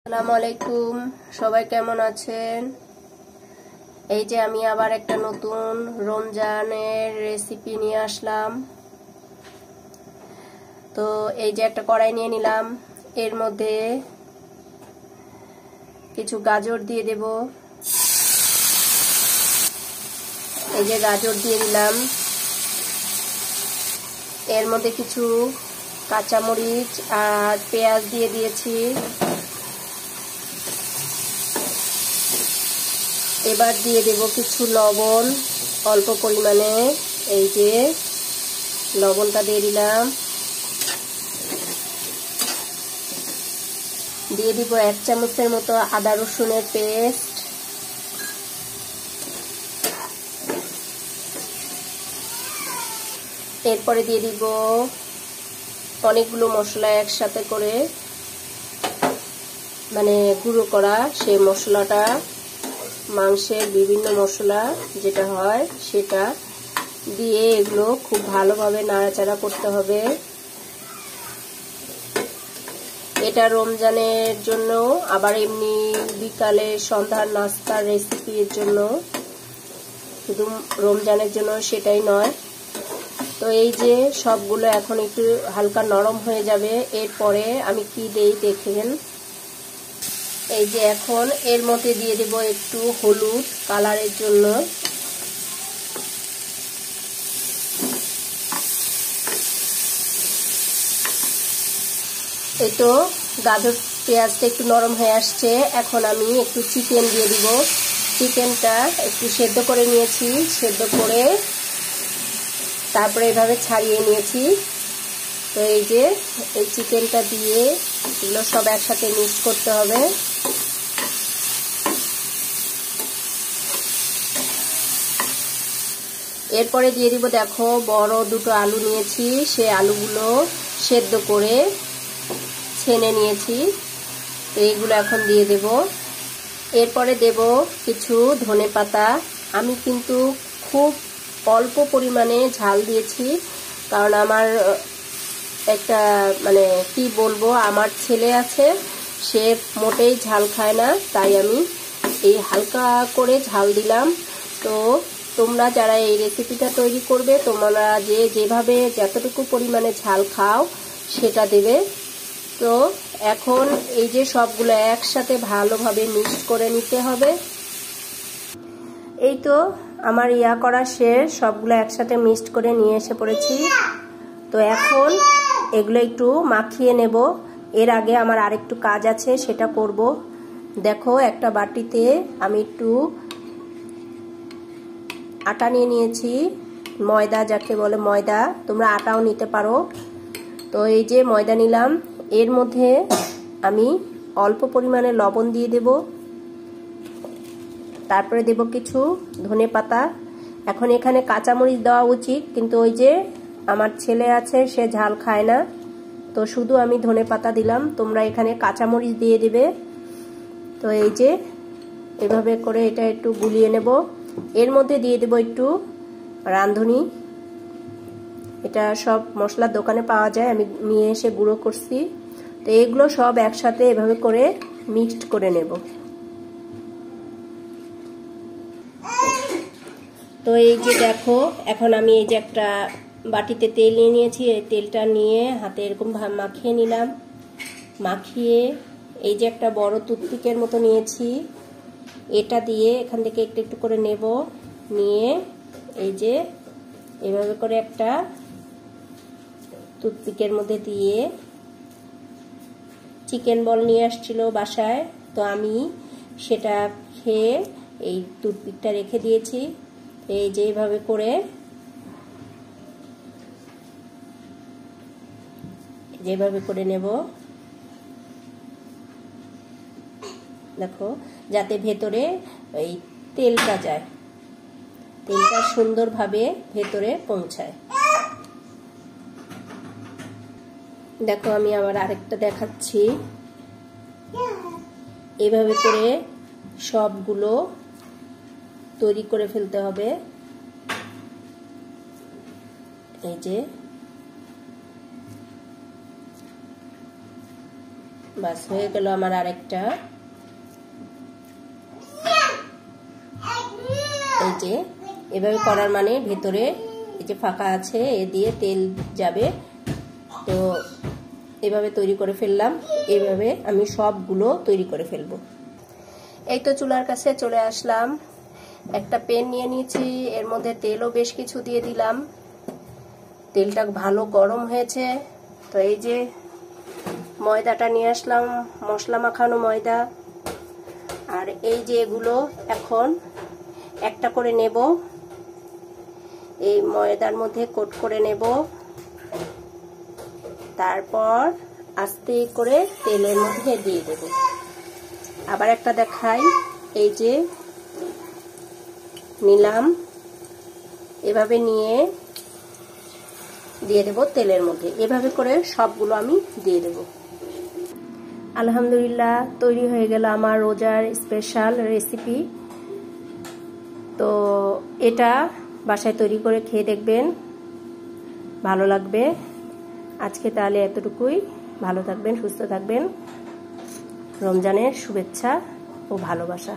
আসসালামু আলাইকুম, সবাই কেমন আছেন? এই যে আমি আবার একটা নতুন রমজানের রেসিপি নিয়ে আসলাম। তো এই যে একটা কড়াই নিয়ে নিলাম, এর মধ্যে কিছু গাজর দিয়ে দেব। এই যে গাজর দিয়ে দিলাম, এর মধ্যে কিছু কাঁচামরিচ আর পেঁয়াজ দিয়ে দিয়েছি। এবার দিয়ে দেব কিছু লবণ, অল্প পরিমাণে। এই যে লবণটা দিয়ে দিলাম। দিয়ে দিব 1 চামচের মতো আদা রসুনের পেস্ট। এরপরে দিয়ে দিব অনেকগুলো মশলা একসাথে করে, মানে গুঁড়ো করা সেই মশলাটা, মাংসের বিভিন্ন মশলা যেটা হয় সেটা দিয়ে এগুলো খুব ভালোভাবে নাড়াচাড়া করতে হবে। এটা রমজানের জন্য, আবার এমনি বিকালে সন্ধ্যার নাস্তার রেসিপির জন্য, শুধু রমজানের জন্য সেটাই নয়। তো এই যে সবগুলো এখন একটু হালকা নরম হয়ে যাবে। এরপরে আমি কি দেই দেখেন। এই যে এখন এর মধ্যে দিয়ে দেব একটু হলুদ কালারের জন্য। এই তো গাজর পেঁয়াজটা একটু নরম হয়ে আসছে। এখন আমি একটু চিকেন দিয়ে দিব। চিকেনটা একটু সেদ্ধ করে নিয়েছি, সেদ্ধ করে তারপরে এভাবে ছাড়িয়ে নিয়েছি। তো এই যে এই চিকেনটা দিয়ে এগুলো সব একসাথে মিক্স করতে হবে। এরপরে দিয়ে দিব, দেখো বড় দুটো আলু নিয়েছি, সেই আলুগুলো সেদ্ধ করে ছেনে নিয়েছি। তো এইগুলো এখন দিয়ে দেব। এরপরে দেব কিছু ধনেপাতা। আমি কিন্তু খুব অল্প পরিমাণে ঝাল দিয়েছি, কারণ আমার একটা মানে কি বলবো, আমার ছেলে আছে, সে মোটেই ঝাল খায় না, তাই আমি এই হালকা করে ঝাল দিলাম। তো তোমরা যারা এই রেসিপিটা তৈরি করবে, তোমরা যেভাবে যতটুকু পরিমাণে ঝাল খাও সেটা দেবে। তো এখন এই যে সবগুলো একসাথে ভালোভাবে মিক্স করে নিতে হবে। এই তো আমার করা শেষ, সবগুলো একসাথে মিক্সড করে নিয়ে এসে পড়েছি। তো এখন এগুলো একটু মাখিয়ে নেব। এর আগে আমার আরেকটু কাজ আছে, সেটা করব। দেখো একটা বাটিতে আমি একটু আটা নিয়ে নিয়েছি, ময়দা যাকে বলে ময়দা, তোমরা আটাও নিতে পারো। তো এই যে ময়দা নিলাম, এর মধ্যে আমি অল্প পরিমাণে লবণ দিয়ে দেব। তারপরে দেব কিছু ধনেপাতা। এখন এখানে কাঁচামরিচ দেওয়া উচিত, কিন্তু ওই যে আমার ছেলে আছে, সে ঝাল খায় না, তো শুধু আমি ধনেপাতা দিলাম। তোমরা এখানে কাঁচামরিচ দিয়ে দেবে। তো এই যে এভাবে করে এটা একটু গুলিয়ে নেব। এর মধ্যে দিয়ে দেব একটু রাঁধুনি। এটা সব মশলার দোকানে পাওয়া যায়, আমি নিয়ে এসে গুঁড়ো করছি। তো এগুলো সব একসাথে এভাবে করে মিক্সড করে নেব। তো এই যে দেখো, এখন আমি এই যে একটা বাটিতে তেল নিয়ে নিয়েছি, এই তেলটা নিয়ে হাতে এরকম মাখিয়ে নিলাম। মাখিয়ে এই যে একটা বড় টুথপিকের মতো নিয়েছি, এটা দিয়ে এখান থেকে একটু একটু করে নেব। নিয়ে এই যে এভাবে করে একটা টুথপিকের মধ্যে দিয়ে, চিকেন বল নিয়ে আসছিল বাসায়, তো আমি সেটা খেয়ে এই টুথপিকটা রেখে দিয়েছি। এই যে এইভাবে করে যেভাবে করে নেব, দেখো, যাতে ভেতরে এই তেলটা যায়, তেলটা সুন্দরভাবে ভেতরে পৌঁছায়। দেখো আমি আবার আরেকটা দেখাচ্ছি। এভাবে করে সবগুলো তৈরি করে ফেলতে হবে। এই যে বাস হয়ে গেল আমার আরেকটা। এই যে এভাবে করার মানে ভেতরে এই যে ফাঁকা আছে, এ দিয়ে তেল যাবে। তো এভাবে তৈরি করে ফেললাম। এভাবে আমি সবগুলো তৈরি করে ফেলবো। এই তো চুলার কাছে চলে আসলাম। একটা প্যান নিয়ে নিয়েছি, এর মধ্যে তেলও বেশ কিছু দিয়ে দিলাম। তেলটা ভালো গরম হয়েছে। তো এই যে ময়দাটা নিয়ে আসলাম, মশলা মাখানো ময়দা। আর এই যে এগুলো এখন একটা করে নেব, এই ময়দার মধ্যে কোট করে নেব। তারপর আস্তে করে তেলের মধ্যে দিয়ে দেব। আবার একটা দেখাই, এই যে নিলাম, এভাবে নিয়ে দিয়ে দেব তেলের মধ্যে। এভাবে করে সবগুলো আমি দিয়ে দেব। আলহামদুলিল্লাহ, তৈরি হয়ে গেল আমার রোজার স্পেশাল রেসিপি। তো এটা বাসায় তৈরি করে খেয়ে দেখবেন, ভালো লাগবে। আজকে তাহলে এতটুকুই। ভালো থাকবেন, সুস্থ থাকবেন। রমজানের শুভেচ্ছা ও ভালোবাসা।